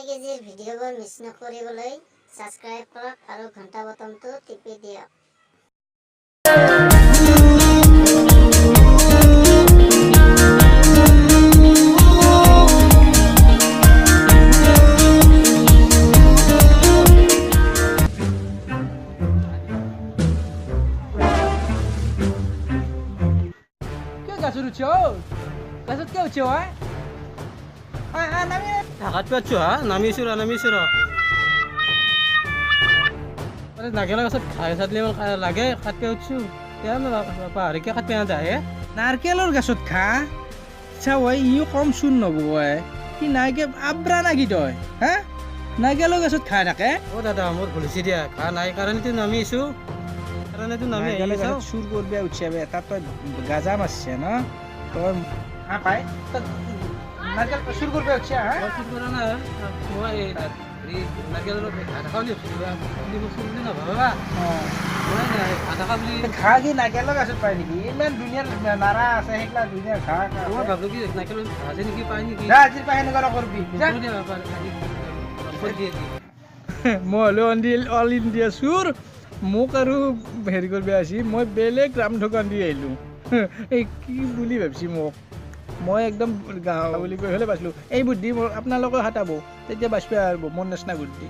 কেজিৰ ভিডিঅ'বোৰ মিছ নকৰিবলৈ ছাবস্ক্ৰাইব কৰক আৰু ঘণ্টা বটনটো টিপি দিয়ক। গাছত উঠিও গাছত কিয় উঠিও নামি ঢাকাত পাচ্ছ নামিছো নাগেলা গাছত খাই চাটলি লাগে কাটকে উঠছো পাহাৰিকে কাটপে নাযায় নাৰকেলৰ গাছত খা চাই ইও কম চোন নবয় কি নাইকে আব্ৰা নাকি তই হা নাৰকেলৰ গাছত খাই থাকে অ দাদা মোৰ ভুলিছে দিয়া খা নাই কাৰণেতো নামিছো চুৰ কৰিব উঠিছে এটা তই গাজা মাৰছে ন তই পাই নারকেল চুর করবে হচ্ছে হ্যাঁ চুর করে না মই নারকেল খাওয়ালি না বাবা আধা খাবলি খা কি নারকেল গাছত পাই নেকি ইমান দুনিয়ার নারা আছে সেইগলা দুনিয়ার খা মই ভাবলো কি নারকেল ভাজে নেকি পাই নেকি আজি পাই সেনেকুৱা কৰবি মই হলো অল ইণ্ডিয়া চুৰ মোক আৰু হেৰি কৰিব আহিছি মই বেলেগ ৰাম ঠগান দি আহিলোঁ এই কি বুলি ভাবিছি মোক মই একদম গাঁও বুলি কৈ হ'লে বাচিলোঁ এই বুদ্ধি আপোনালোকে হাতাব তেতিয়া বাচিব আৰু মোৰ নিচিনা বুদ্ধি